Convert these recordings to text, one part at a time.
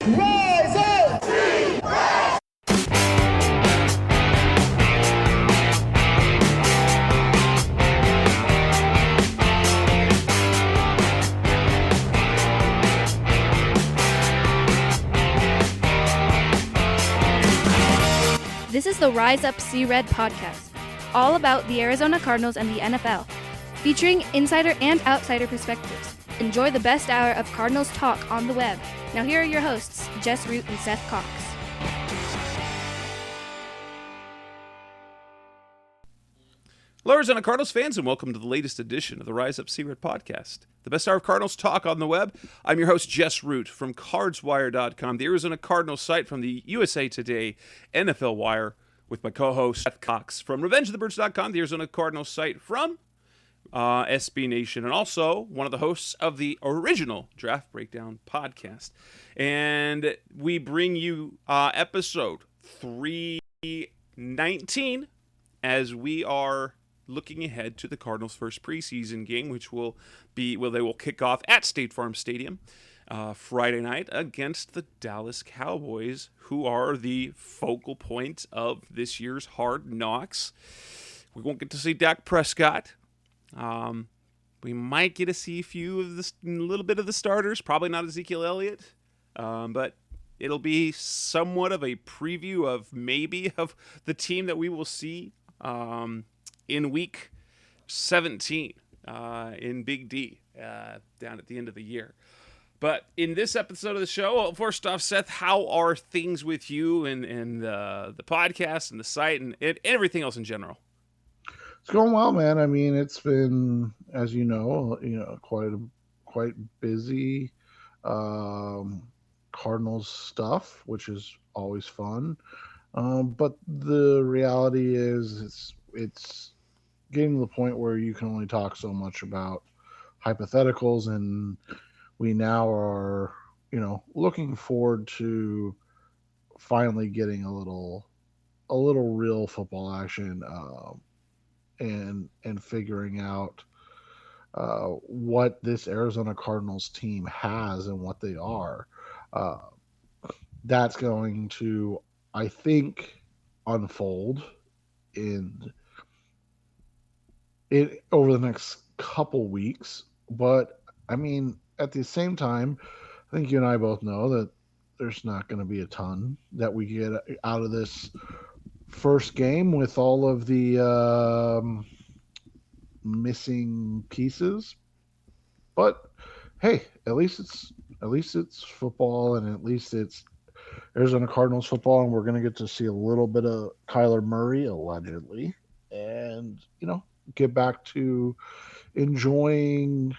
Rise up! This is the Rise Up See Red podcast, all about the Arizona Cardinals and the NFL, featuring insider and outsider perspectives. Enjoy the best hour of Cardinals talk on the web. Now here are your hosts, Jess Root and Seth Cox. Hello, Arizona Cardinals fans, and welcome to the latest edition of the Rise Up See Red podcast, the best hour of Cardinals talk on the web. I'm your host, Jess Root, from CardsWire.com, the Arizona Cardinals site from the USA Today NFL Wire, with my co-host, Seth Cox, from RevengeOfTheBirds.com, the Arizona Cardinals site from SB Nation, and also one of the hosts of the original Draft Breakdown podcast. And we bring you episode 319 as we are looking ahead to the Cardinals' first preseason game, which they will kick off at State Farm Stadium Friday night against the Dallas Cowboys, who are the focal point of this year's Hard Knocks. We won't get to see Dak Prescott. We might get to see a little bit of the starters, probably not Ezekiel Elliott, but it'll be somewhat of a preview of the team that we will see in week 17 in Big D down at the end of the year. But in this episode of the show, well, first off, Seth, how are things with you and the podcast and the site and everything else in general? It's going well, man. I mean, it's been, as you know, quite busy Cardinals stuff, which is always fun. But the reality is, it's getting to the point where you can only talk so much about hypotheticals, and we now are, looking forward to finally getting a little real football action. And figuring out what this Arizona Cardinals team has and what they are. That's going to, I think, unfold over the next couple weeks. But, I mean, at the same time, I think you and I both know that there's not going to be a ton that we get out of this first game with all of the missing pieces. But hey, at least it's football, and at least it's Arizona Cardinals football, and we're going to get to see a little bit of Kyler Murray allegedly, and get back to enjoying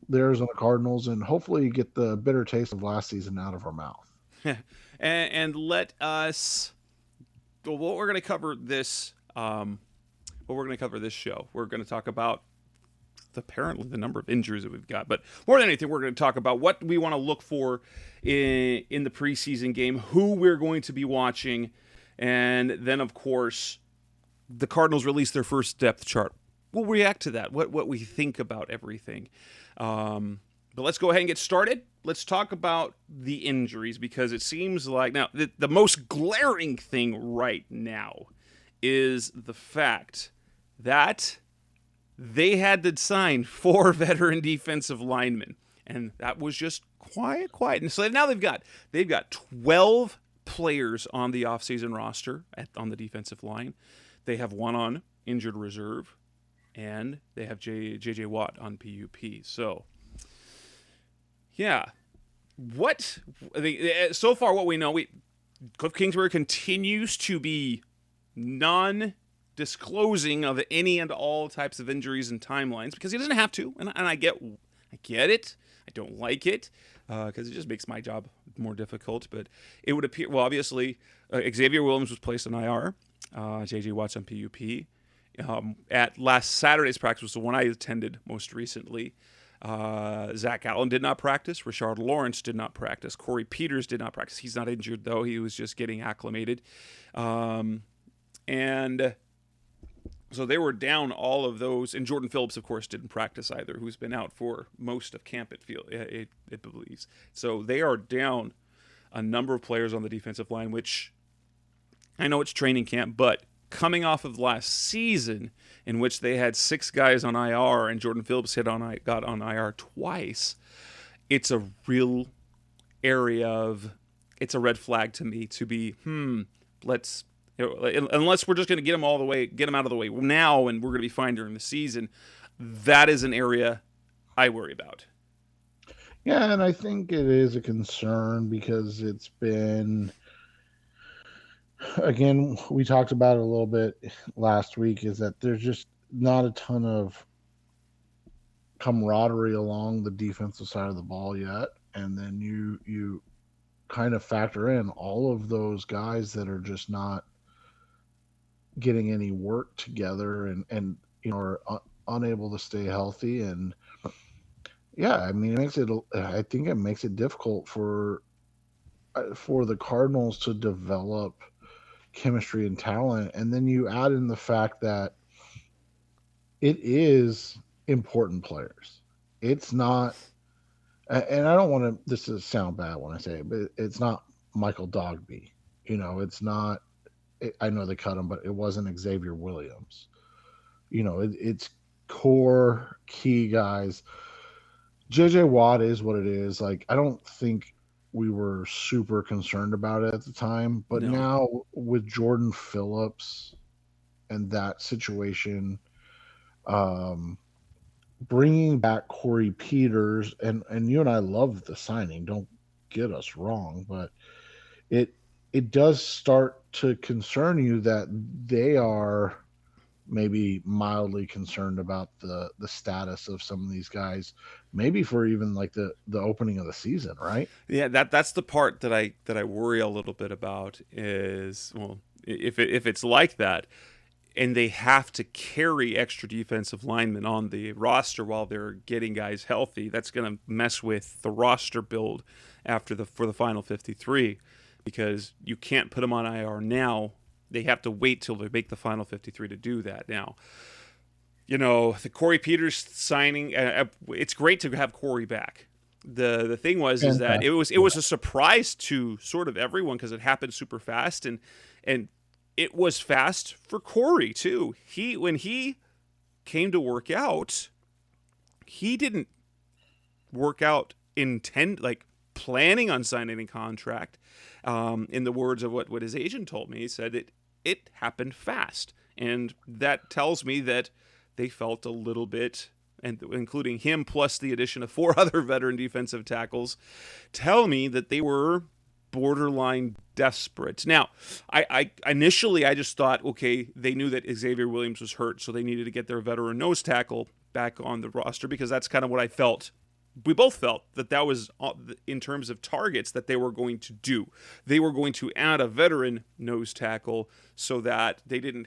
the Arizona Cardinals and hopefully get the bitter taste of last season out of our mouth. and let us. What we're going to cover this show. We're going to talk about apparently the number of injuries that we've got, but more than anything, we're going to talk about what we want to look for in the preseason game, who we're going to be watching, and then of course the Cardinals release their first depth chart. We'll react to that. What we think about everything. But let's go ahead and get started. Let's talk about the injuries, because it seems like now the most glaring thing right now is the fact that they had to sign 4 veteran defensive linemen, and that was just quiet. And so now they've got 12 players on the offseason roster on the defensive line. They have 1 on injured reserve, and they have J.J. Watt on PUP. So, yeah. So far what we know, Cliff Kingsbury continues to be non-disclosing of any and all types of injuries and timelines, because he doesn't have to, and I get it. I don't like it, because it just makes my job more difficult. But it would appear, well, obviously, Xavier Williams was placed on IR. J.J. Watt's on PUP. At last Saturday's practice was the one I attended most recently. Zach Allen did not practice. Rashard Lawrence did not practice. Corey Peters did not practice. He's not injured, though. He was just getting acclimated. And So they were down all of those, and Jordan Phillips, of course, didn't practice either, who's been out for most of camp. It believes. So they are down a number of players on the defensive line, which I know it's training camp, but coming off of last season, in which they had 6 guys on IR and Jordan Phillips got on IR twice, it's a real area of it's a red flag to me to be let's unless we're just going to get them out of the way now, and we're going to be fine during the season. That is an area I worry about. Yeah, and I think it is a concern because it's been, again, we talked about it a little bit last week, is that there's just not a ton of camaraderie along the defensive side of the ball yet. And then you kind of factor in all of those guys that are just not getting any work together, and are unable to stay healthy. And yeah, I mean, I think it makes it difficult for the Cardinals to develop chemistry and talent. And then you add in the fact that it is important players. It's not, and I don't want this to sound bad when I say it, but it's not Michael Dogby. It's not. I know they cut him, but it wasn't Xavier Williams. It's core key guys. JJ Watt is what it is. Like, I don't think we were super concerned about it at the time, but No. now with Jordan Phillips and that situation, um, bringing back Corey Peters, and you and I love the signing. Don't get us wrong, but it it does start to concern you that they are maybe mildly concerned about the status of some of these guys, maybe for even like the opening of the season, right? Yeah, that's the part that I worry a little bit about is, well, if it's like that, and they have to carry extra defensive linemen on the roster while they're getting guys healthy, that's going to mess with the roster build for the final 53, because you can't put them on IR now. They have to wait till they make the final 53 to do that. Now, the Corey Peters signing, it's great to have Corey back. The thing is that it Fantastic. was a surprise to sort of everyone because it happened super fast, and it was fast for Corey too. When he came to work out, he didn't work out planning on signing a contract. In the words of what his agent told me, he said it happened fast, and that tells me that they felt a little bit, and including him plus the addition of 4 other veteran defensive tackles, tell me that they were borderline desperate. Now, I initially I just thought, okay, they knew that Xavier Williams was hurt, so they needed to get their veteran nose tackle back on the roster, because that's kind of what I felt. We both felt that was, in terms of targets, that they were going to do. They were going to add a veteran nose tackle so that they'd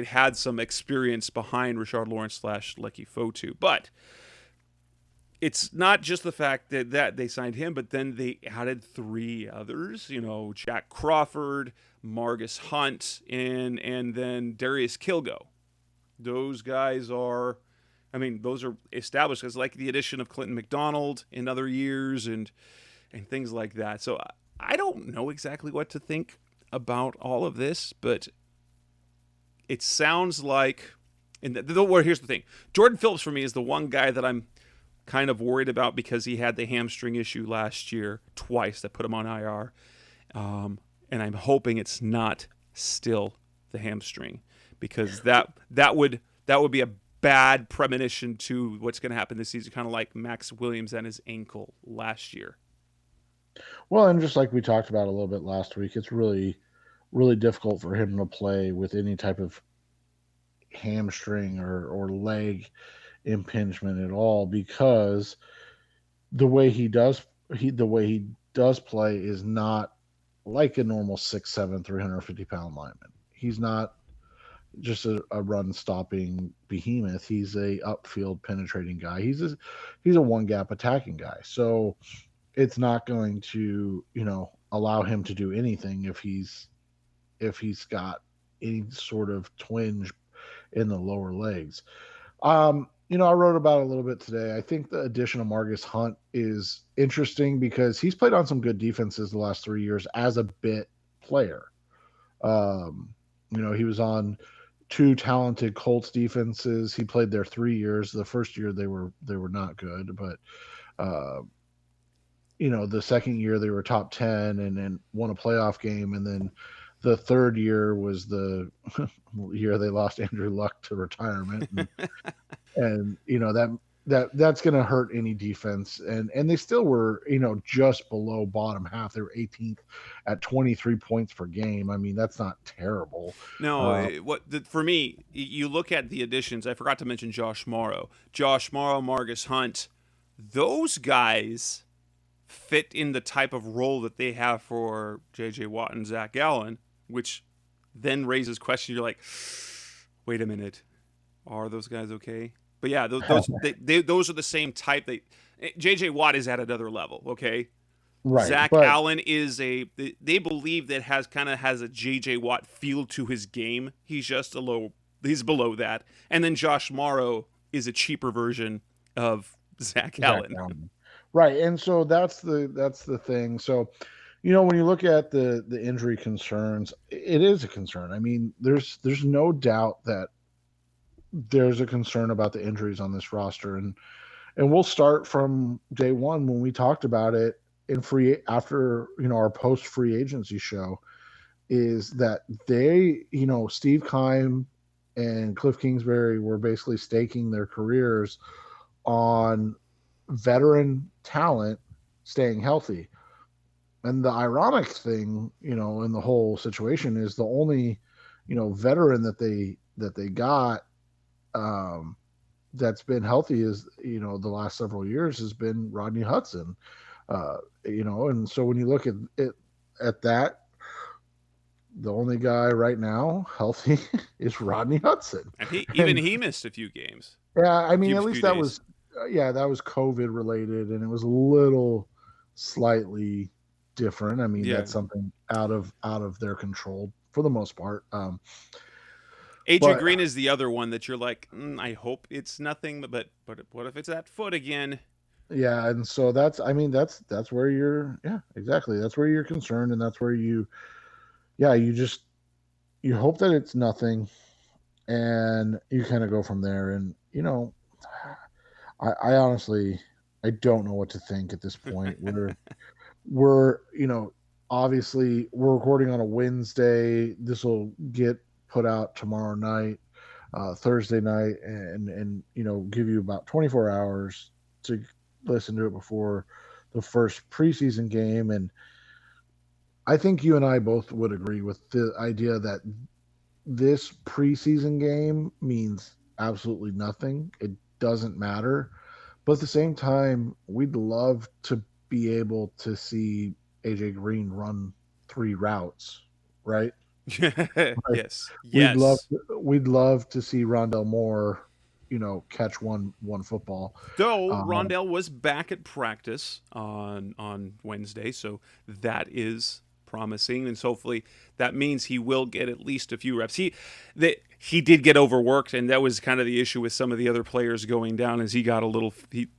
had some experience behind Rashard Lawrence / Leki Fotu. But it's not just the fact that they signed him, but then they added 3 others. Jack Crawford, Margus Hunt, and then Darius Kilgo. Those guys are established as, like, the addition of Clinton McDonald in other years and things like that. So I don't know exactly what to think about all of this, but it sounds like, here's the thing. Jordan Phillips for me is the one guy that I'm kind of worried about, because he had the hamstring issue last year twice that put him on IR. And I'm hoping it's not still the hamstring, because that would be a bad premonition to what's going to happen this season, kind of like Max Williams and his ankle last year. Well, and just like we talked about a little bit last week, it's really, really difficult for him to play with any type of hamstring or leg impingement at all, because the way he does play is not like a normal 6'7", 350-pound lineman. He's not just a run stopping behemoth. He's a upfield penetrating guy. He's a one gap attacking guy. So it's not going to allow him to do anything if he's got any sort of twinge in the lower legs. I wrote about it a little bit today. I think the addition of Marcus Hunt is interesting because he's played on some good defenses the last 3 years as a bit player. He was on two talented Colts defenses. He played there 3 years. The first year they were not good, but uh, the second year they were top 10 and then won a playoff game, and then the third year was the year they lost Andrew Luck to retirement, and that's going to hurt any defense, and they still were just below bottom half. They were 18th at 23 points per game. I mean, that's not terrible. No, for me, you look at the additions. I forgot to mention Josh Morrow, Marcus Hunt. Those guys fit in the type of role that they have for J.J. Watt and Zach Allen, which then raises questions. You're like, wait a minute, are those guys okay? But yeah, those are the same type. J.J. Watt is at another level, okay? Right. Zach Allen is they believe that has a J.J. Watt feel to his game. He's just he's below that. And then Josh Morrow is a cheaper version of Zach Allen. Right, and so that's the thing. So, when you look at the injury concerns, it is a concern. I mean, there's no doubt that there's a concern about the injuries on this roster, and we'll start from day one when we talked about it after our post free agency show, is that they Steve Keim and Cliff Kingsbury were basically staking their careers on veteran talent staying healthy. And the ironic thing, in the whole situation is the only, veteran that they got that's been healthy is, the last several years has been Rodney Hudson. And so when you look at it at that, the only guy right now healthy is Rodney Hudson. And he missed a few games. Yeah, I mean, at least that was COVID related, and it was a little slightly different. I mean, that's something out of their control for the most part. AJ Green is the other one that you're like, I hope it's nothing, but what if it's that foot again? Yeah, and so that's where you're exactly. That's where you're concerned, and that's where you hope that it's nothing, and you kind of go from there. And I honestly, I don't know what to think at this point. We're obviously we're recording on a Wednesday. This will get put out tomorrow night, Thursday night, and give you about 24 hours to listen to it before the first preseason game. And I think you and I both would agree with the idea that this preseason game means absolutely nothing. It doesn't matter. But at the same time, we'd love to be able to see AJ Green run 3 routes, right? Yes. We'd love to see Rondell Moore, catch one football. Though Rondell was back at practice on Wednesday, so that is promising, and so hopefully that means he will get at least a few reps. He did get overworked, and that was kind of the issue with some of the other players going down, as he got overused,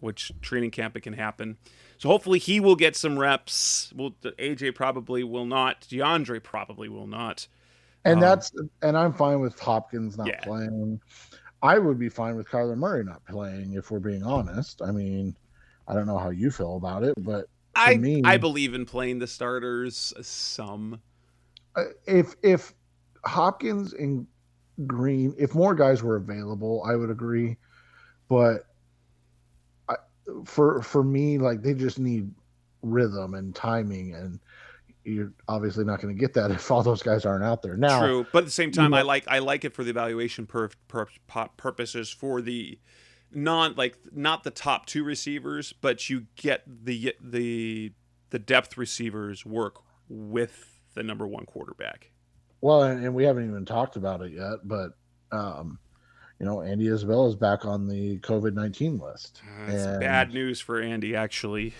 which training camp it can happen. So hopefully he will get some reps. AJ probably will not. DeAndre probably will not. And I'm fine with Hopkins not playing. I would be fine with Kyler Murray not playing, if we're being honest. I mean, I don't know how you feel about it, but I believe in playing the starters some. If Hopkins and Green, if more guys were available, I would agree. But for me, like, they just need rhythm and timing, and you're obviously not going to get that if all those guys aren't out there now. True, but at the same time, I like it for the evaluation purposes, for the not the top 2 receivers, but you get the depth receivers work with the number 1 quarterback. Well, and we haven't even talked about it yet, but Andy Isabella is back on the COVID-19 list. It's bad news for Andy, actually.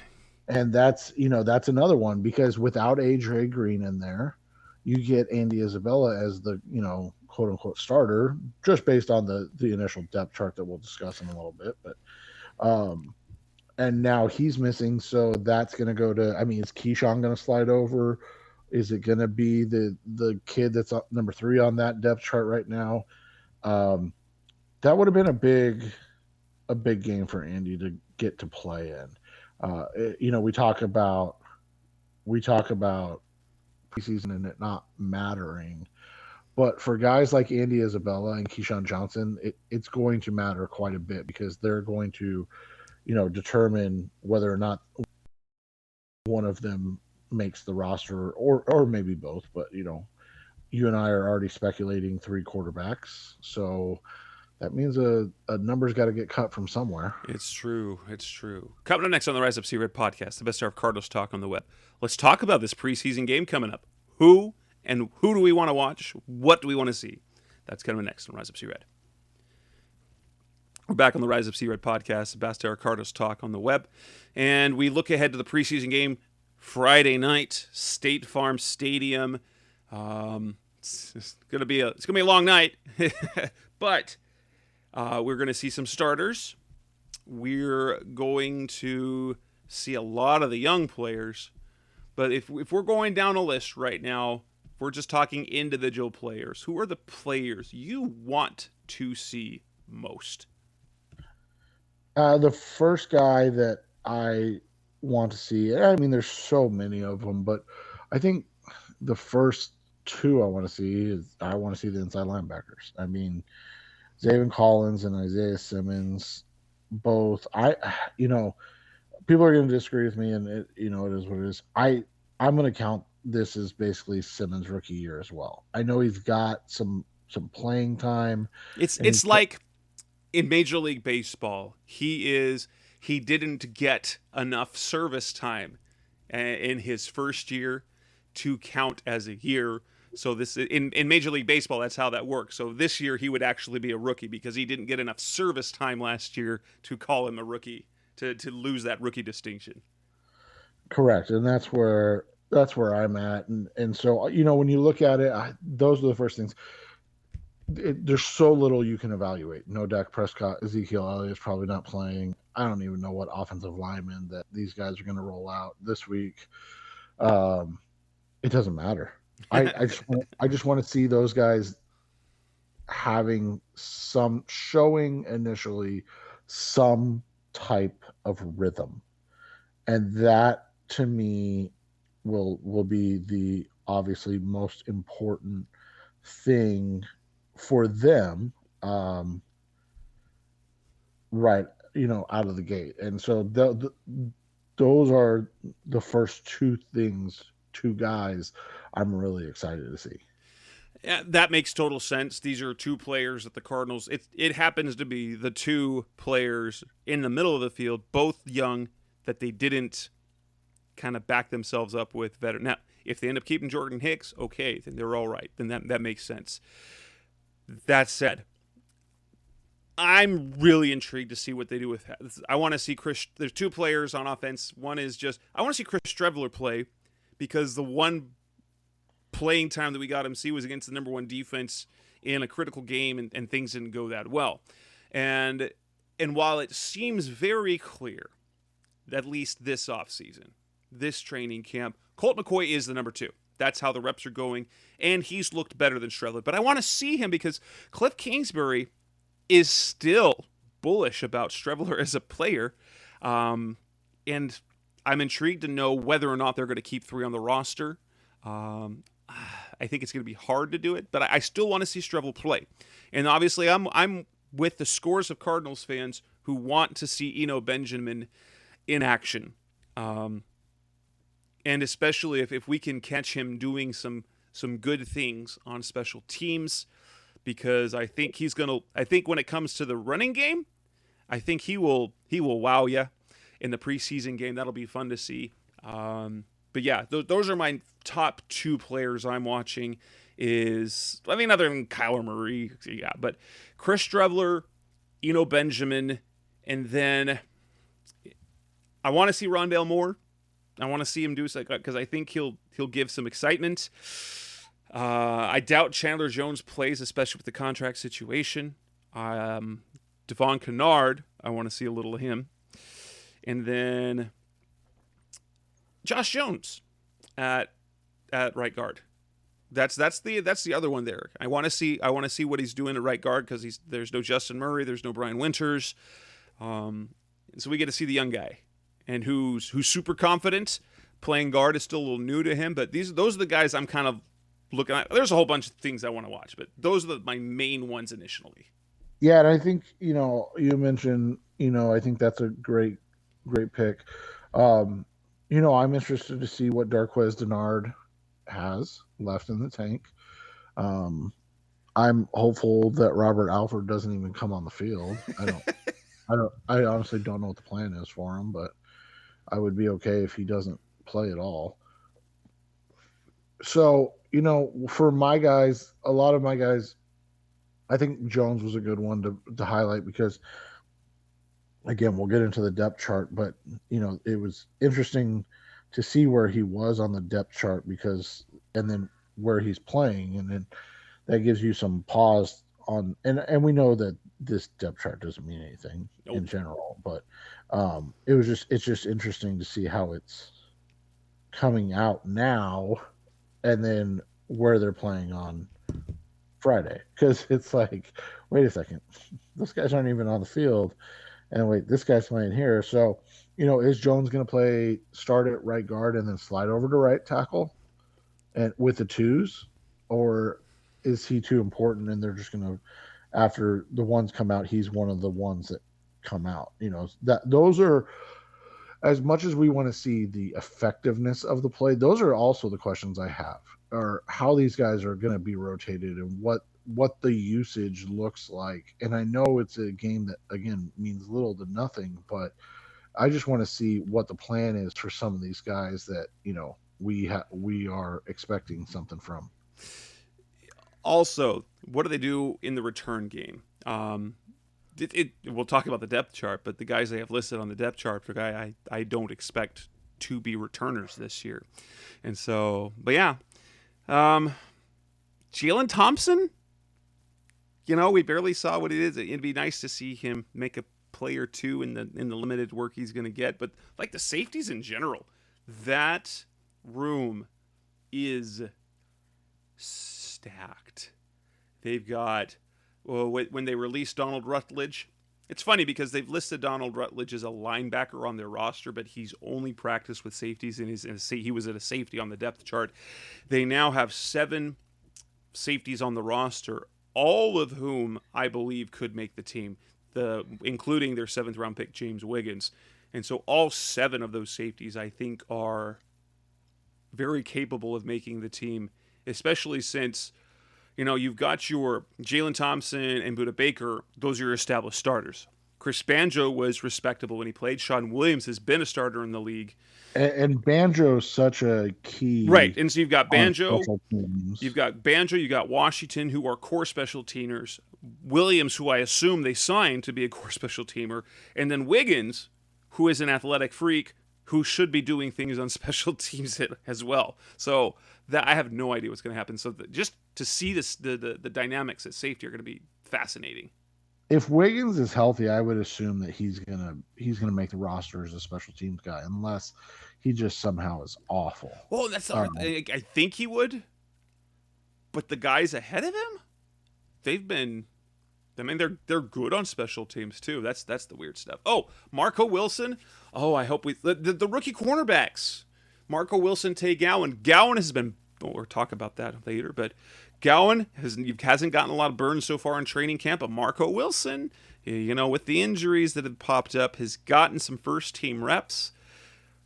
And that's another one, because without AJ Green in there, you get Andy Isabella as the, quote unquote starter, just based on the initial depth chart that we'll discuss in a little bit. But and now he's missing, so that's going to go to. I mean, is Keyshawn going to slide over? Is it going to be the kid that's up number 3 on that depth chart right now? That would have been a big game for Andy to get to play in. We talk about preseason and it not mattering, but for guys like Andy Isabella and Keyshawn Johnson, it's going to matter quite a bit because they're going to, determine whether or not one of them makes the roster or maybe both. But you and I are already speculating 3 quarterbacks, so that means a number's got to get cut from somewhere. It's true. Coming up next on the Rise Up See Red podcast, the best hour of Cardinals talk on the web. Let's talk about this preseason game coming up. Who do we want to watch? What do we want to see? That's coming next on Rise Up See Red. We're back on the Rise Up See Red podcast, the best hour of Cardinals talk on the web, and we look ahead to the preseason game Friday night, State Farm Stadium. It's gonna be a long night, but we're going to see some starters. We're going to see a lot of the young players. But if we're going down a list right now, if we're just talking individual players, who are the players you want to see most? The first guy that I want to see, I mean, there's so many of them, but I think the first 2 I want to see is I want to see the inside linebackers. I mean, Zaven Collins and Isaiah Simmons, both. People are going to disagree with me, and it is what it is. I'm going to count this as basically Simmons' rookie year as well. I know he's got some playing time. It's like in Major League Baseball, he didn't get enough service time in his first year to count as a year. So this in Major League Baseball, that's how that works. So this year he would actually be a rookie because he didn't get enough service time last year to call him a rookie, to lose that rookie distinction. Correct, and that's where I'm at, and so when you look at it, those are the first things. There's so little you can evaluate. No Dak Prescott, Ezekiel Elliott's probably not playing. I don't even know what offensive linemen that these guys are going to roll out this week. It doesn't matter. I just want to see those guys showing initially some type of rhythm, and that to me will be the obviously most important thing for them, right out of the gate. And so those are the first 2 guys I'm really excited to see. Yeah, that makes total sense. These are 2 players that the Cardinals, it happens to be the 2 players in the middle of the field, both young, that they didn't kind of back themselves up with veteran. Now, if they end up keeping Jordan Hicks, okay, then they're all right. Then that makes sense. That said, I'm really intrigued to see what they do with that. I want to see Chris. There's 2 players on offense. One is I want to see Chris Streveler play, because the one playing time that we got him see was against the number 1 defense in a critical game, and things didn't go that well. And while it seems very clear, at least this offseason, this training camp, Colt McCoy is the number 2. That's how the reps are going, and he's looked better than Streveler. But I want to see him because Cliff Kingsbury is still bullish about Streveler as a player, and I'm intrigued to know whether or not they're going to keep 3 on the roster. I think it's going to be hard to do it, but I still want to see Streveler play. And obviously, I'm with the scores of Cardinals fans who want to see Eno Benjamin in action, and especially if we can catch him doing some good things on special teams, because I think when it comes to the running game, I think he will wow you in the preseason game. That'll be fun to see. But yeah, those are my top 2 players I'm watching. Other than Kyler Murray, yeah, but Chris Streveler, Eno Benjamin, and then I want to see Rondale Moore. I want to see him do something because I think he'll give some excitement. I doubt Chandler Jones plays, especially with the contract situation. Devon Kennard, I want to see a little of him. And then Josh Jones at right guard. That's the other one there. I want to see what he's doing at right guard because there's no Justin Murray, there's no Brian Winters, so we get to see the young guy, and who's super confident. Playing guard is still a little new to him, but those are the guys I'm kind of looking at. There's a whole bunch of things I want to watch, but those are my main ones initially. Yeah, and I think you mentioned I think that's a great pick. I'm interested to see what Darqueze Dennard has left in the tank. I'm hopeful that Robert Alford doesn't even come on the field. I honestly don't know what the plan is for him, but I would be okay if he doesn't play at all. So, for my guys, a lot of my guys, I think Jones was a good one to highlight because, again, we'll get into the depth chart, but, it was interesting to see where he was on the depth chart and then where he's playing. And then that gives you some pause on, and we know that this depth chart doesn't mean anything in general, but it's just interesting to see how it's coming out now and then where they're playing on Friday, because it's like, wait a second, those guys aren't even on the field, and wait, this guy's playing here. So is Jones going to start at right guard and then slide over to right tackle and with the twos, or is he too important and they're just going to, after the ones come out, he's one of the ones that come out? That those are, as much as we want to see the effectiveness of the play, those are also the questions I have, or how these guys are going to be rotated and what the usage looks like. And I know it's a game that, again, means little to nothing, but I just want to see what the plan is for some of these guys that, we are expecting something from. Also, what do they do in the return game? We'll talk about the depth chart, but the guys they have listed on the depth chart for guy I don't expect to be returners this year. And so, but yeah, Jalen Thompson, we barely saw what it is. It'd be nice to see him make a play or two in the limited work he's going to get. But like the safeties in general, that room is stacked. They've got, when they released Donald Rutledge, it's funny because they've listed Donald Rutledge as a linebacker on their roster, but he's only practiced with safeties, and he was at a safety on the depth chart. They now have 7 safeties on the roster, all of whom I believe could make the team, including their 7th round pick, James Wiggins. And so all 7 of those safeties, I think, are very capable of making the team, especially since, you've got your Jalen Thompson and Budda Baker. Those are your established starters. Chris Banjo was respectable when he played. Sean Williams has been a starter in the league. And Banjo's such a key. Right. And so you've got Banjo. You've got Washington, who are core special teamers. Williams, who I assume they signed to be a core special teamer. And then Wiggins, who is an athletic freak, who should be doing things on special teams as well. So that I have no idea what's going to happen. So just to see this, the dynamics at safety are going to be fascinating. If Wiggins is healthy, I would assume that he's gonna make the roster as a special teams guy, unless he just somehow is awful. Well, that's I think he would, but the guys ahead of him, they've been. I mean, they're good on special teams too. That's the weird stuff. Oh, Marco Wilson. Oh, I hope the rookie cornerbacks. Marco Wilson, Tay Gowan. Gowan has been. We'll talk about that later, but Gowan hasn't gotten a lot of burns so far in training camp. But Marco Wilson, with the injuries that have popped up, has gotten some first team reps.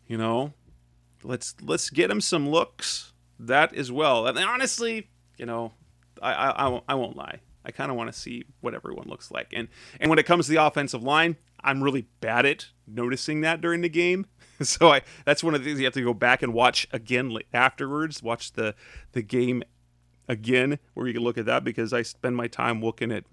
Let's get him some looks. That as well. And honestly, I won't lie. I kind of want to see what everyone looks like. And when it comes to the offensive line, I'm really bad at noticing that during the game. So that's one of the things you have to go back and watch again afterwards. Watch the game again, where you can look at that, because I spend my time looking at,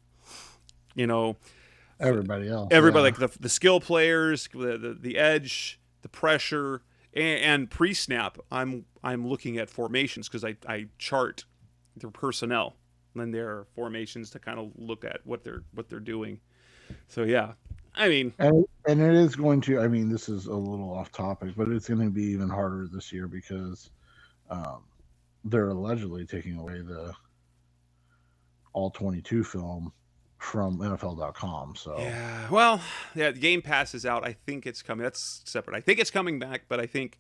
everybody else. Like the skill players, the edge, the pressure, and pre-snap. I'm looking at formations because I chart their personnel and their formations to kind of look at what they're doing. So yeah, I mean, and it is going to. I mean, this is a little off topic, but it's going to be even harder this year because um, they're allegedly taking away the all 22 film from NFL.com. So yeah, well, yeah, the Game Pass is out. I think it's coming. That's separate. I think it's coming back, but I think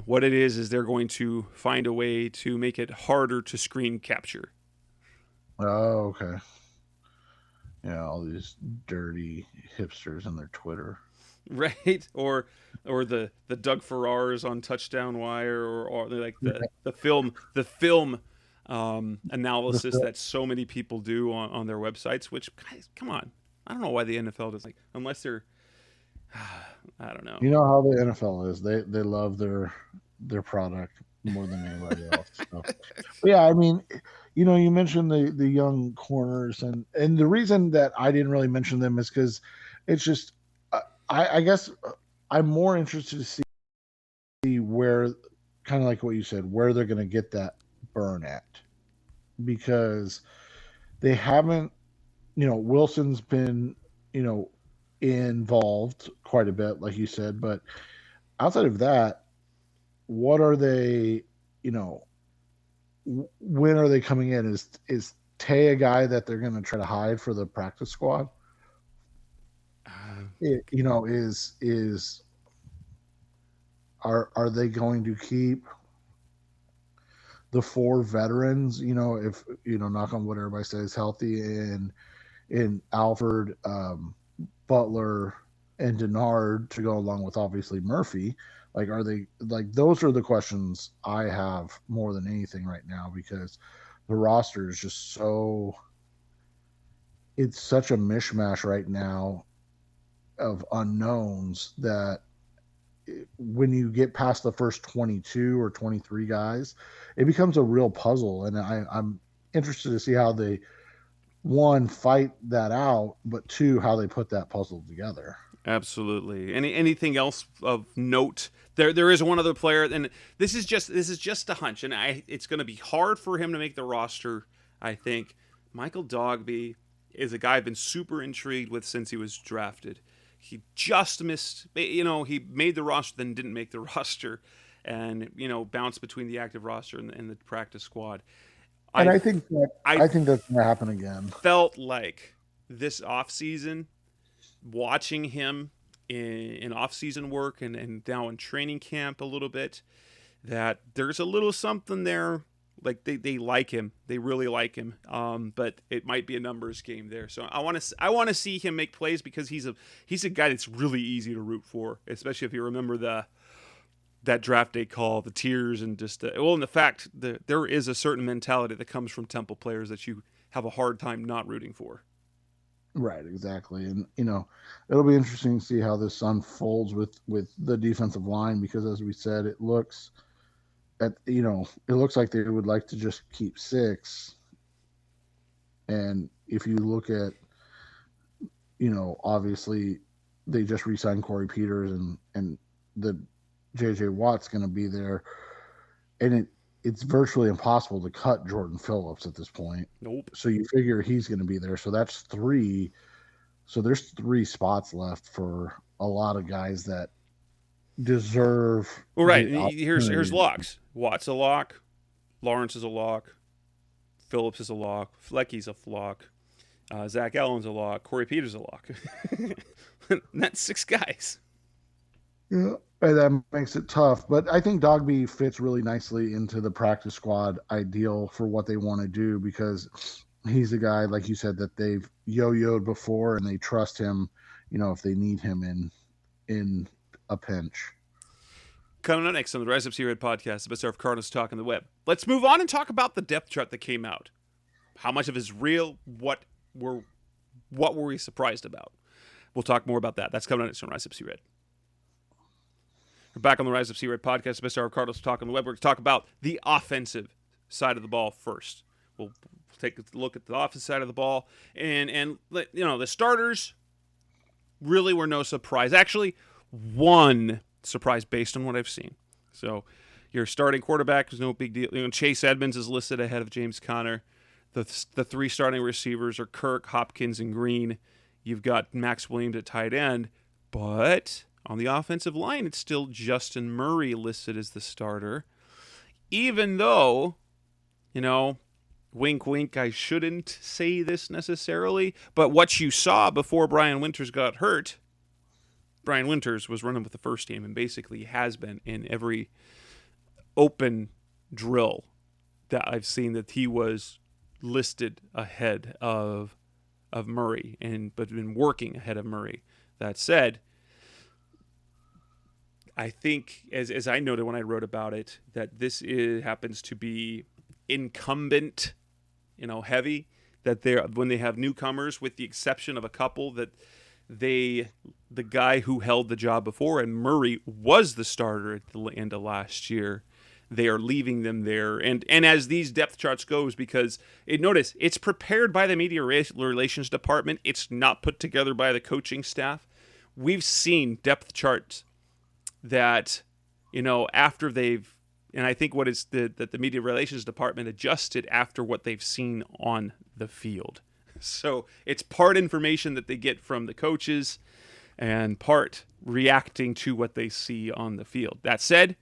what it is they're going to find a way to make it harder to screen capture. oh, okay. Yeah, all these dirty hipsters and their Twitter. Right, or the Doug Farrars on Touchdown Wire, or like the film analysis The that so many people do on their websites. Which, guys, come on, I don't know why the NFL does, like, unless they're I don't know. You know how the NFL is. They love their product more than anybody else. So. But yeah, I mean, you mentioned the young corners, and the reason that I didn't really mention them is because it's just I guess I'm more interested to see where, kind of like what you said, where they're going to get that burn at, because they haven't. Wilson's been involved quite a bit, like you said, but outside of that, what are they? You know, when are they coming in? Is Tay a guy that they're going to try to hide for the practice squad? Uh, Is are they going to keep the four veterans? If knock on wood, everybody stays healthy, and in Alford, Butler, and Denard to go along with obviously Murphy. Like, are they like those are the questions I have more than anything right now, because the roster is just it's such a mishmash right now of unknowns that when you get past the first 22 or 23 guys, it becomes a real puzzle. And I'm interested to see how they, one, fight that out, but two, how they put that puzzle together. Absolutely. Anything else of note? There is one other player, and this is just a hunch, and it's going to be hard for him to make the roster. I think Michael Dogby is a guy I've been super intrigued with since he was drafted. He just missed, he made the roster, then didn't make the roster, and bounced between the active roster and the practice squad. And I think that's going to happen again. Felt like this offseason, watching him in off-season work and now in training camp a little bit, that there's a little something there. Like, they like him, they really like him, but it might be a numbers game there. So I want to see him make plays, because he's a guy that's really easy to root for, especially if you remember that draft day call, the tears, and just and the fact that there is a certain mentality that comes from Temple players that you have a hard time not rooting for. Right, exactly. And it'll be interesting to see how this unfolds with the defensive line, because as we said, it looks like they would like to just keep six. And if you look at obviously they just re-signed Corey Peters, and the JJ Watt's going to be there, and it's virtually impossible to cut Jordan Phillips at this point. Nope. So you figure he's going to be there. So that's three. So there's three spots left for a lot of guys that deserve. Well, right. Here's locks. Watt's a lock. Lawrence is a lock. Phillips is a lock. Flecky's a lock. Zach Allen's a lock. Corey Peters is a lock. And that's 6 guys. Yeah, and that makes it tough. But I think Dogby fits really nicely into the practice squad ideal for what they want to do, because he's a guy, like you said, that they've yo-yoed before, and they trust him, if they need him in a pinch. Coming up next on the Rise Up C-Red podcast, the best of Cardinals talk on the web. Let's move on and talk about the depth chart that came out. How much of it is real? What were we surprised about? We'll talk more about that. That's coming up next on Rise Up C-Red. We're back on the Rise Up C-Red podcast, the best of Cardinals talk on the web. We're going to talk about the offensive side of the ball first. We'll take a look at the offensive side of the ball, and the starters really were no surprise. Actually, one surprise based on what I've seen. So, Your starting quarterback is no big deal. Chase Edmonds is listed ahead of James Conner. The three starting receivers are Kirk, Hopkins, and Green. You've got Max Williams at tight end. But on the offensive line, it's still Justin Murray listed as the starter. Even though, wink, wink, I shouldn't say this necessarily, but what you saw before Brian Winters got hurt, Brian Winters was running with the first team and basically has been in every open drill that I've seen, that he was listed ahead of Murray, but been working ahead of Murray. That said, I think, as I noted when I wrote about it, that this happens to be incumbent, heavy. That when they have newcomers, with the exception of a couple, that the guy who held the job before, and Murray was the starter at the end of last year, they are leaving them there. And as these depth charts goes, because notice it's prepared by the media relations department, it's not put together by the coaching staff. We've seen depth charts that, after they've, and I think that the media relations department adjusted after what they've seen on the field. So it's part information that they get from the coaches and part reacting to what they see on the field. That said,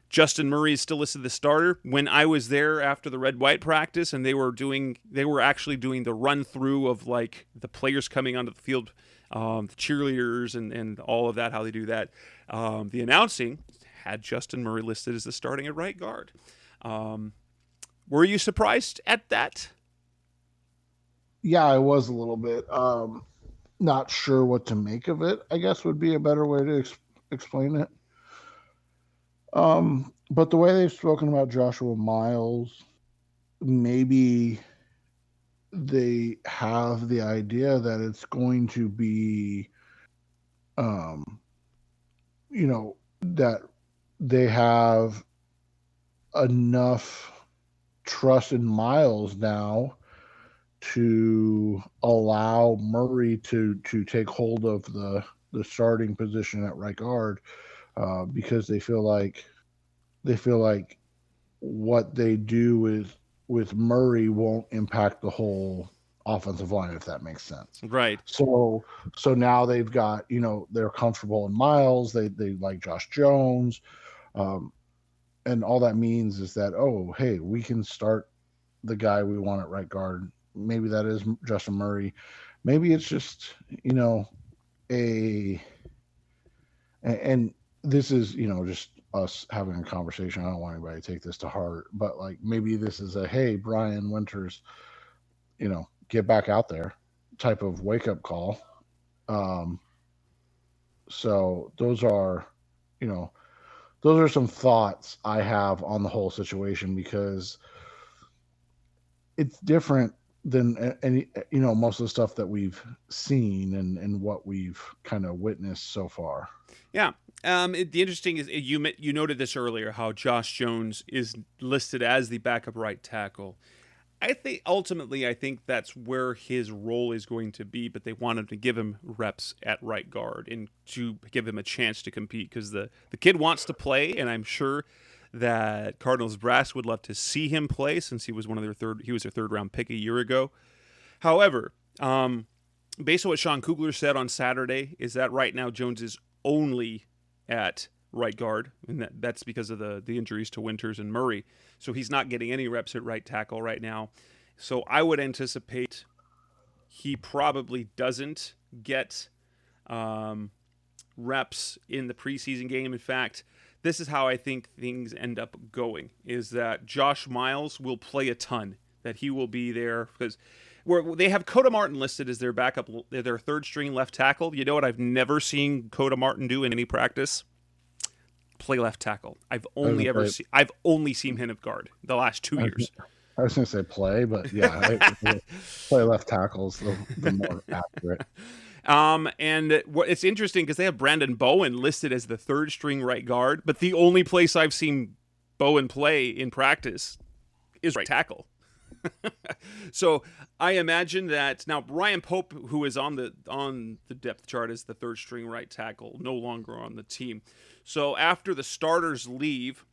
Justin Murray is still listed as the starter. When I was there after the red-white practice and they were actually doing the run-through of like the players coming onto the field, the cheerleaders and all of that, how they do that, the announcing had Justin Murray listed as the starting at right guard. Were you surprised at that? Yeah, I was a little bit. Not sure what to make of it, I guess would be a better way to explain it. But the way they've spoken about Joshua Miles, maybe they have the idea that it's going to be, that they have enough trust in Miles now to allow Murray to take hold of the starting position at right guard, because they feel like what they do with Murray won't impact the whole offensive line, if that makes sense. Right. So now they've got, they're comfortable in Miles. They like Josh Jones. And all that means is that, oh, hey, we can start the guy we want at right guard. Maybe that is Justin Murray. Maybe it's just, and this is, just us having a conversation. I don't want anybody to take this to heart, but like maybe this is a, hey, Brian Winters, get back out there type of wake up call. So those are some thoughts I have on the whole situation, because it's different than any, most of the stuff that we've seen and what we've kind of witnessed so far. Yeah. The interesting is you noted this earlier, how Josh Jones is listed as the backup right tackle. I think that's where his role is going to be, but they wanted to give him reps at right guard and to give him a chance to compete, because the kid wants to play, and I'm sure that Cardinals brass would love to see him play, since he was their third round pick a year ago. However, based on what Sean Kugler said on Saturday, is that right now Jones is only at right guard, and that's because of the injuries to Winters and Murray. So he's not getting any reps at right tackle right now. So I would anticipate he probably doesn't get reps in the preseason game. In fact, this is how I think things end up going, is that Josh Miles will play a ton, that he will be there, because they have Coda Martin listed as their backup, their third string left tackle. You know what I've never seen Coda Martin do in any practice? Play left tackle. I've only seen him at guard the last 2 years. I was going to say play, but yeah, play left tackle is the more accurate. And it's interesting because they have Brandon Bowen listed as the third string right guard, but the only place I've seen Bowen play in practice is right tackle. So I imagine that now Ryan Pope, who is on the depth chart as the third string right tackle, no longer on the team. So after the starters leave,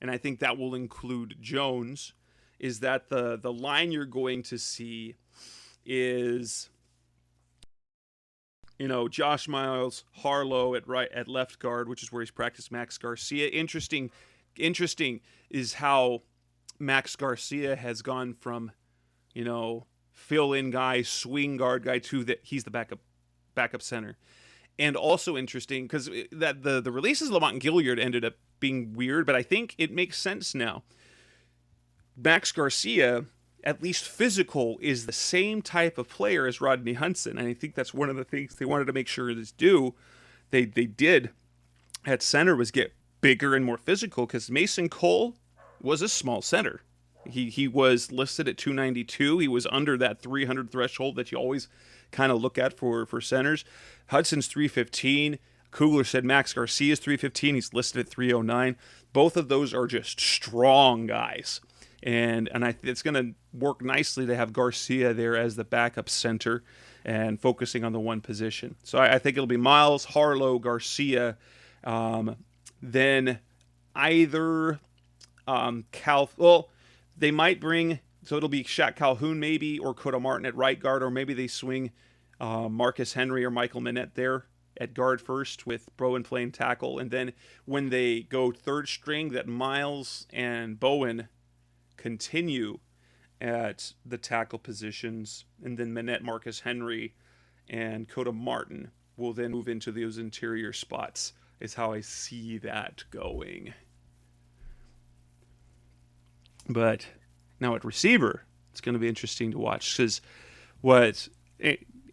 and I think that will include Jones, is that the line you're going to see is, Josh Miles, Harlow at left guard, which is where he's practiced Max Garcia. Interesting is how Max Garcia has gone from, fill-in guy, swing guard guy to that he's the backup center. And also interesting because that the releases of Lamont Gilliard ended up being weird, but I think it makes sense now. Max Garcia, at least physical, is the same type of player as Rodney Hudson, and I think that's one of the things they wanted to make sure they did at center was get bigger and more physical, because Mason Cole was a small center. He was listed at 292. He was under that 300 threshold that you always kind of look at for centers. Hudson's 315. Kugler said Max Garcia's 315. He's listed at 309. Both of those are just strong guys. And it's going to work nicely to have Garcia there as the backup center and focusing on the one position. So I think it'll be Miles, Harlow, Garcia, then either they might bring, so it'll be Shaq Calhoun maybe, or Coda Martin at right guard, or maybe they swing Marcus Henry or Michael Minette there at guard first with Bowen playing tackle. And then when they go third string, that Miles and Bowen continue at the tackle positions, and then Minette, Marcus Henry, and Coda Martin will then move into those interior spots, is how I see that going. But now at receiver, it's going to be interesting to watch, because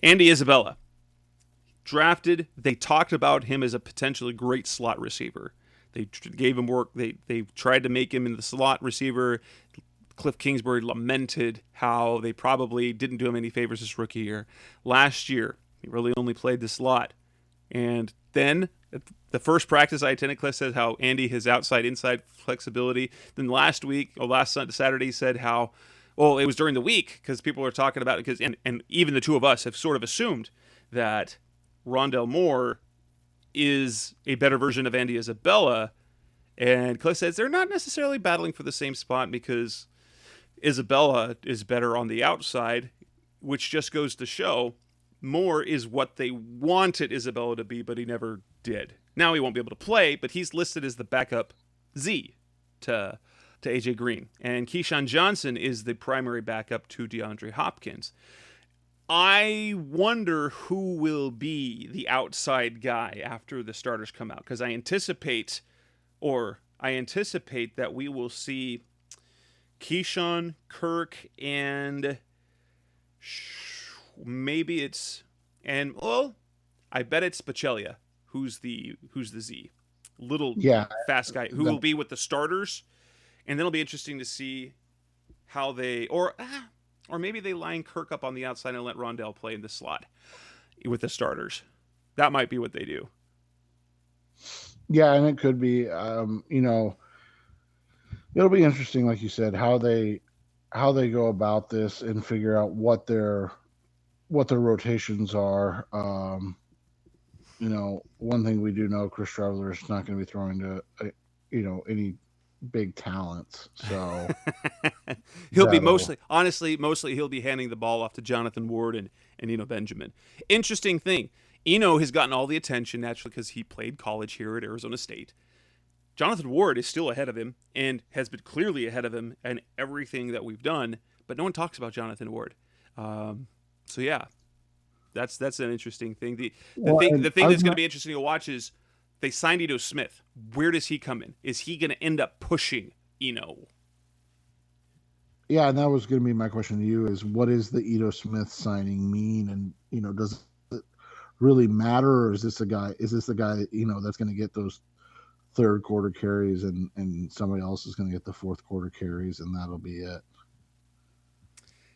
Andy Isabella drafted, they talked about him as a potentially great slot receiver. They gave him work. They tried to make him in the slot receiver. Cliff Kingsbury lamented how they probably didn't do him any favors this rookie year. Last year, he really only played the slot. And then the first practice I attended, Cliff said how Andy has outside-inside flexibility. Then last Saturday, said how, well, it was during the week because people were talking about it, and even the two of us have sort of assumed that Rondell Moore is a better version of Andy Isabella. And Cliff says they're not necessarily battling for the same spot because Isabella is better on the outside, which just goes to show Moore is what they wanted Isabella to be, but he never did. Now he won't be able to play, but he's listed as the backup Z to AJ Green. And Keyshawn Johnson is the primary backup to DeAndre Hopkins. I wonder who will be the outside guy after the starters come out, because I anticipate that we will see Keyshawn, Kirk, and maybe I bet it's Bachelia who's the Z, fast guy who will be with the starters, and then it'll be interesting to see how they or maybe they line Kirk up on the outside and let Rondell play in the slot with the starters. That might be what they do. Yeah, and it could be. It'll be interesting, like you said, how they go about this and figure out what their rotations are. One thing we do know, Chris Traveler is not going to be throwing to any big talents. So he'll be mostly he'll be handing the ball off to Jonathan Ward and Eno Benjamin. Interesting thing, Eno has gotten all the attention naturally because he played college here at Arizona State. Jonathan Ward is still ahead of him and has been clearly ahead of him in everything that we've done, but no one talks about Jonathan Ward. So yeah, that's an interesting thing. The thing that's going to be interesting to watch is they signed Ito Smith. Where does he come in? Is he going to end up pushing Eno? Yeah, and that was going to be my question to you: is what does the Ito Smith signing mean? And does it really matter, or is this the guy that's going to get those third quarter carries and somebody else is going to get the fourth quarter carries, and that'll be it?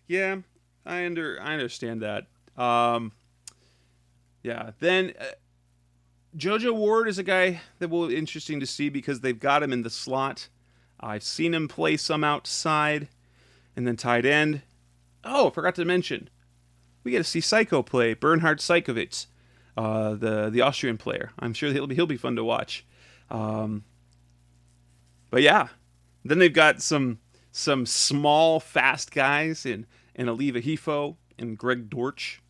Yeah, I understand that. Then JoJo Ward is a guy that will be interesting to see because they've got him in the slot. I've seen him play some outside and then tight end. Oh, forgot to mention, we get to see Psycho play, Bernhard Psychovitz, the Austrian player. I'm sure he'll be fun to watch. But yeah, Then they've got some small, fast guys in Aliva Hefo and Greg Dortch.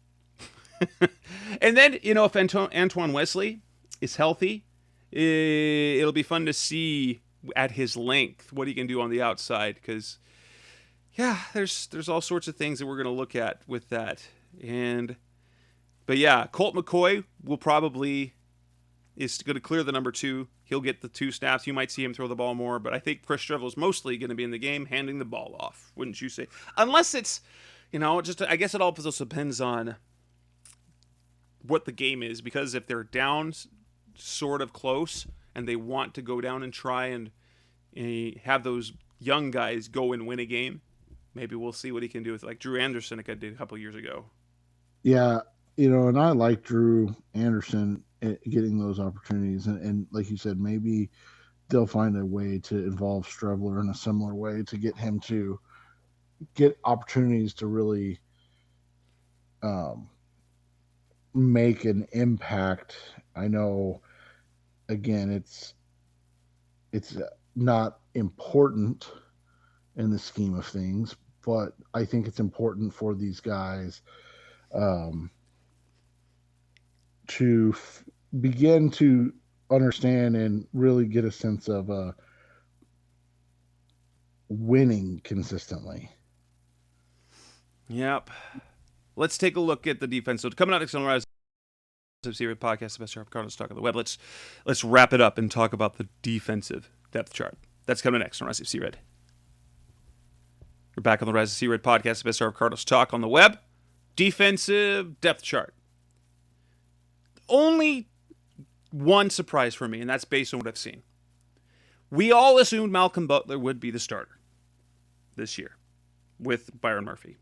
And then, if Antoine Wesley is healthy, it'll be fun to see at his length what he can do on the outside. Because, yeah, there's all sorts of things that we're going to look at with that. But yeah, Colt McCoy is going to clear the number 2. He'll get the 2 snaps. You might see him throw the ball more, but I think Chris Strevel is mostly going to be in the game handing the ball off, wouldn't you say? Unless it's, I guess it all also depends on what the game is, because if they're down sort of close and they want to go down and try and have those young guys go and win a game, maybe we'll see what he can do with, like Drew Anderson, like I did a couple years ago. Yeah, and I like Drew Anderson getting those opportunities, and like you said, maybe they'll find a way to involve Strebler in a similar way to get him to get opportunities to really make an impact. I know, again, it's not important in the scheme of things, but I think it's important for these guys to begin to understand and really get a sense of winning consistently. Yep. Let's take a look at the defense. So coming out next on the Rise of C Red podcast, the best of Cardinals talk on the web. Let's wrap it up and talk about the defensive depth chart. That's coming next on Rise of C Red. We're back on the Rise of C Red podcast, the best of Cardinals talk on the web. Defensive depth chart. Only one surprise for me, and that's based on what I've seen. We all assumed Malcolm Butler would be the starter this year with Byron Murphy.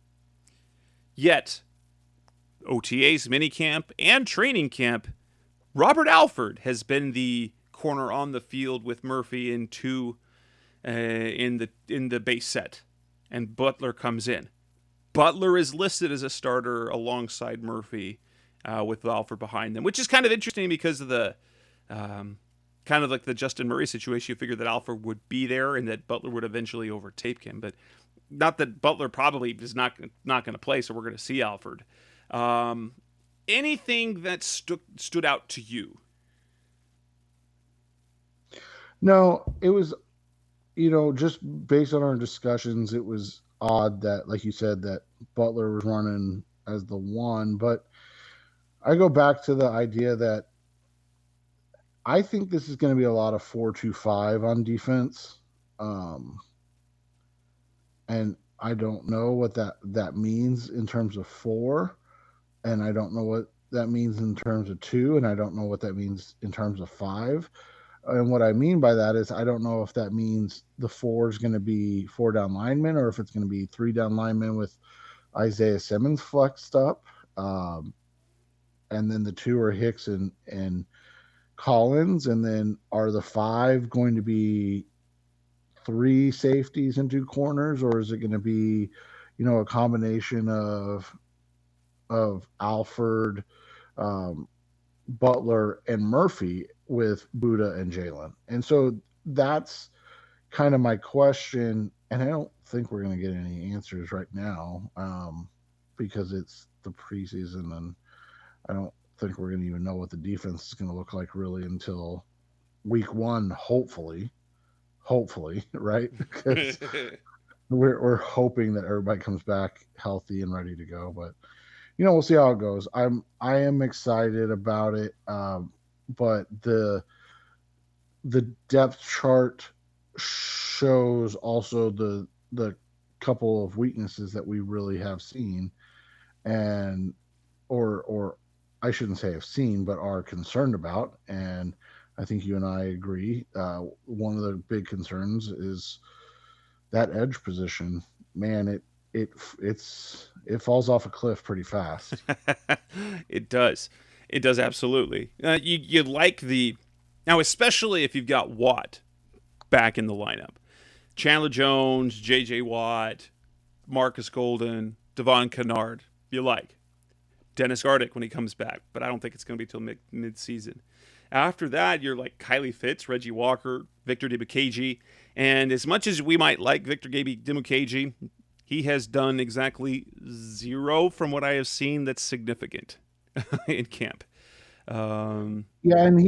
Yet, OTAs, minicamp, and training camp, Robert Alford has been the corner on the field with Murphy in the base set, and Butler comes in. Butler is listed as a starter alongside Murphy, with Alford behind them, which is kind of interesting because of the kind of like the Justin Murray situation. You figured that Alford would be there and that Butler would eventually overtake him, but not that Butler probably is not going to play, so we're going to see Alford. Anything that stood out to you? No, it was, just based on our discussions, it was odd that, like you said, that Butler was running as the 1, but I go back to the idea that I think this is going to be a lot of 4-2-5 on defense. And I don't know what that means in terms of 4, and I don't know what that means in terms of 2, and I don't know what that means in terms of 5. And what I mean by that is I don't know if that means the 4 is going to be 4 down linemen or if it's going to be 3 down linemen with Isaiah Simmons flexed up. And then the 2 are Hicks and Collins. And then are the 5 going to be 3 safeties and 2 corners, or is it going to be, a combination of Alford, Butler, and Murphy with Buddha and Jalen? And so that's kind of my question, and I don't think we're going to get any answers right now, because it's the preseason, and I don't think we're going to even know what the defense is going to look like really until week 1, hopefully, right? Because we're hoping that everybody comes back healthy and ready to go, but we'll see how it goes. I am excited about it, but the depth chart shows also the couple of weaknesses that we really have seen, and or I shouldn't say have seen, but are concerned about. And I think you and I agree. One of the big concerns is that edge position. Man, it falls off a cliff pretty fast. It does. It does, absolutely. You like now, especially if you've got Watt back in the lineup. Chandler Jones, J.J. Watt, Marcus Golden, Devon Kennard. You like Dennis Gardick when he comes back, but I don't think it's going to be till mid-season. After that, you're like Kylie Fitz, Reggie Walker, Victor Dimukeje. And as much as we might like Victor Dimukeje, he has done exactly zero from what I have seen that's significant in camp. Yeah, and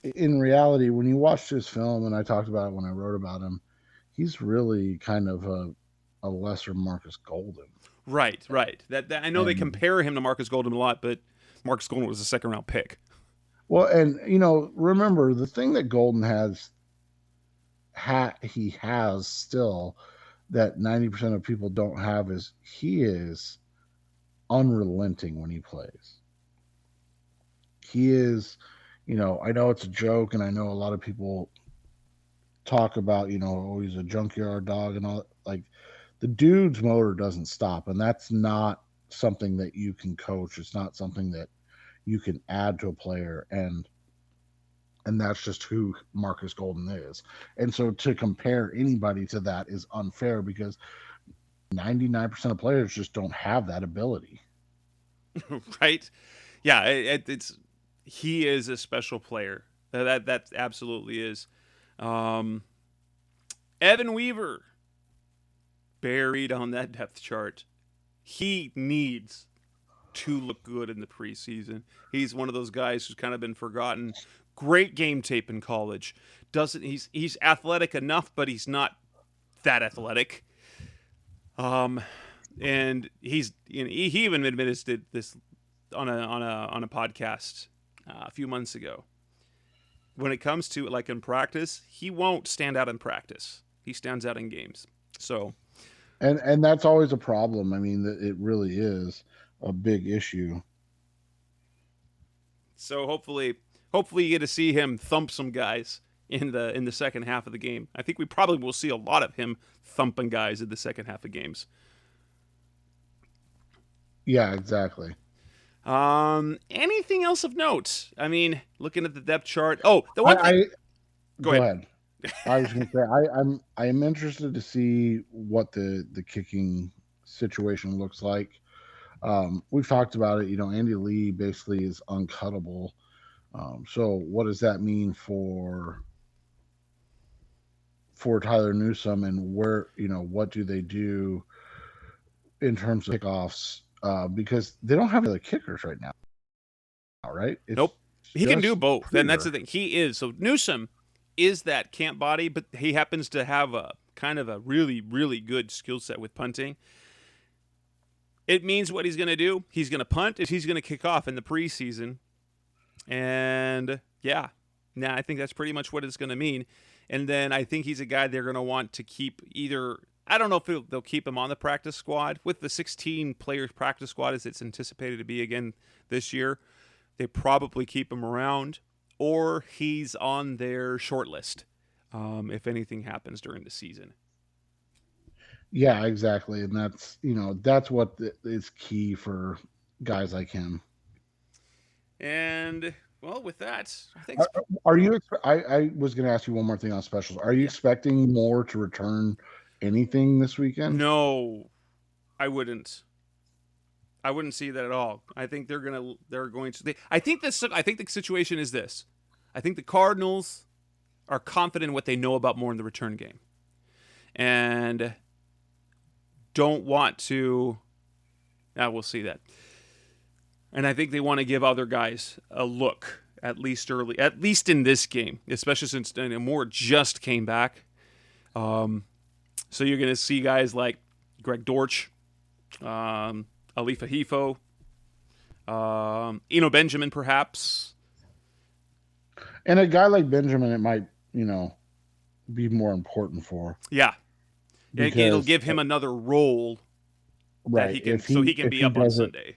in reality, when you watch his film, and I talked about it when I wrote about him, he's really kind of a lesser Marcus Golden. Right. That I know they compare him to Marcus Golden a lot, but Marcus Golden was a second-round pick. Well, and remember the thing that Golden he has still that 90% of people don't have is he is unrelenting when he plays. He is, I know it's a joke, and I know a lot of people talk about, oh, he's a junkyard dog and all. Like, the dude's motor doesn't stop, and that's not something that you can coach. It's not something that you can add to a player, and that's just who Marcus Golden is. And so to compare anybody to that is unfair, because 99% of players just don't have that ability. Right? Yeah, he is a special player. That absolutely is. Evan Weaver, buried on that depth chart. He needs to look good in the preseason. He's one of those guys who's kind of been forgotten. Great game tape in college. He's athletic enough, but he's not that athletic. And he even admitted this on a podcast a few months ago. When it comes to like in practice, he won't stand out in practice. He stands out in games. So, and that's always a problem. I mean, it really is a big issue. So hopefully you get to see him thump some guys in the second half of the game. I think we probably will see a lot of him thumping guys in the second half of games. Yeah, exactly. Anything else of note? I mean, looking at the depth chart. Oh, the one thing. Go ahead. I was going to say I'm interested to see what the kicking situation looks like. We've talked about it. Andy Lee basically is uncuttable. So what does that mean for Tyler Newsome, and where what do they do in terms of kickoffs? Because they don't have any other kickers right now, right? Nope. He can do both. And that's the thing. He is. So Newsome is that camp body, but he happens to have a kind of a really, really good skill set with punting. It means what he's going to do. He's going to punt, and he's going to kick off in the preseason. And yeah, I think that's pretty much what it's going to mean. And then I think he's a guy they're going to want to keep either. I don't know if they'll keep him on the practice squad. With the 16 players practice squad as it's anticipated to be again this year, they probably keep him around, or he's on their short list if anything happens during the season. Yeah, exactly. And that's what is key for guys like him. And well, with that, I think. Are you? I was going to ask you one more thing on specials. Are you expecting more to return anything this weekend? No, I wouldn't. I wouldn't see that at all. I think they're going to. I think the situation is this. I think the Cardinals are confident in what they know about more in the return game, and don't want to. We'll see that. And I think they want to give other guys a look, at least in this game, especially since Moore just came back. So you're going to see guys like Greg Dortch, Alifa Hifo, Eno Benjamin, perhaps. And a guy like Benjamin, it might, be more important for. Yeah. It'll give him another role right. He can be up on Sunday.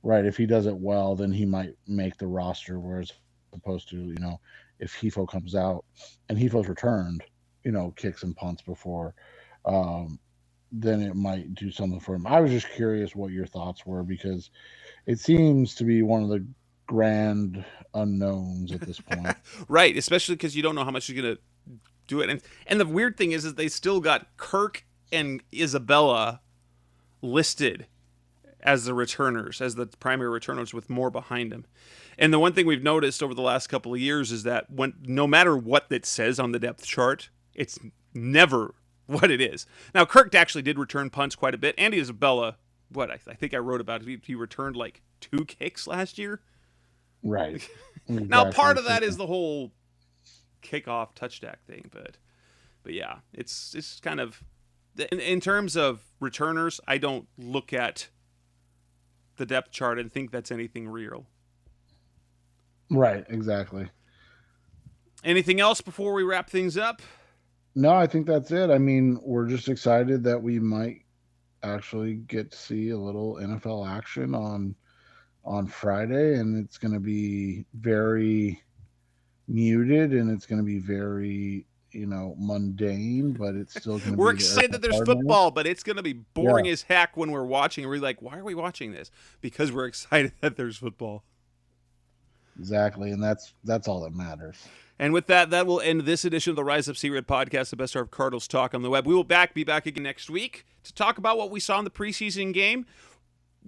Right. If he does it well, then he might make the roster, whereas opposed to, if Hifo comes out and Hifo's returned, kicks and punts before, then it might do something for him. I was just curious what your thoughts were, because it seems to be one of the grand unknowns at this point. Right, especially because you don't know how much you're going to do it. And the weird thing is they still got Kirk and Isabella listed as the returners, as the primary returners with more behind them. And the one thing we've noticed over the last couple of years is that no matter what it says on the depth chart, it's never what it is. Now, Kirk actually did return punts quite a bit. Andy Isabella, I think I wrote about it, he returned like 2 kicks last year. Right. Exactly. Now, part of that is the whole kickoff touchdown thing, but yeah, it's kind of in terms of returners, I don't look at the depth chart and think that's anything real. Right, exactly. Anything else before we wrap things up? No, I think that's it. I mean, we're just excited that we might actually get to see a little NFL action on Friday, and it's going to be very muted, and it's going to be very, mundane, but it's still going to be. We're excited that there's football, but it's going to be boring as heck when we're watching. We're like, why are we watching this? Because we're excited that there's football. Exactly, and that's all that matters. And with that will end this edition of the Rise Up C-Red podcast, the best of Cardinals talk on the web. We will be back again next week to talk about what we saw in the preseason game.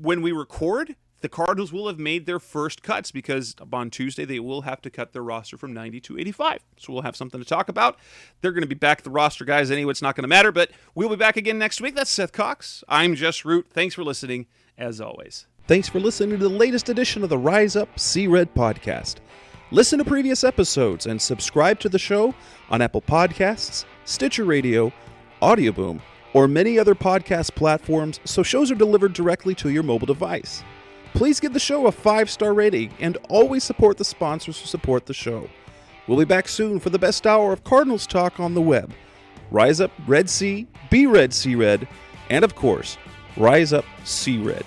When we record, the Cardinals will have made their first cuts because on Tuesday they will have to cut their roster from 90 to 85. So we'll have something to talk about. They're going to be back, the roster guys, anyway. It's not going to matter, but we'll be back again next week. That's Seth Cox. I'm Jess Root. Thanks for listening, as always. Thanks for listening to the latest edition of the Rise Up C-Red podcast. Listen to previous episodes and subscribe to the show on Apple Podcasts, Stitcher Radio, Audioboom, or many other podcast platforms so shows are delivered directly to your mobile device. Please give the show a 5-star rating and always support the sponsors who support the show. We'll be back soon for the best hour of Cardinals talk on the web. Rise Up Red C, be Red C-Red, and of course, Rise Up C-Red.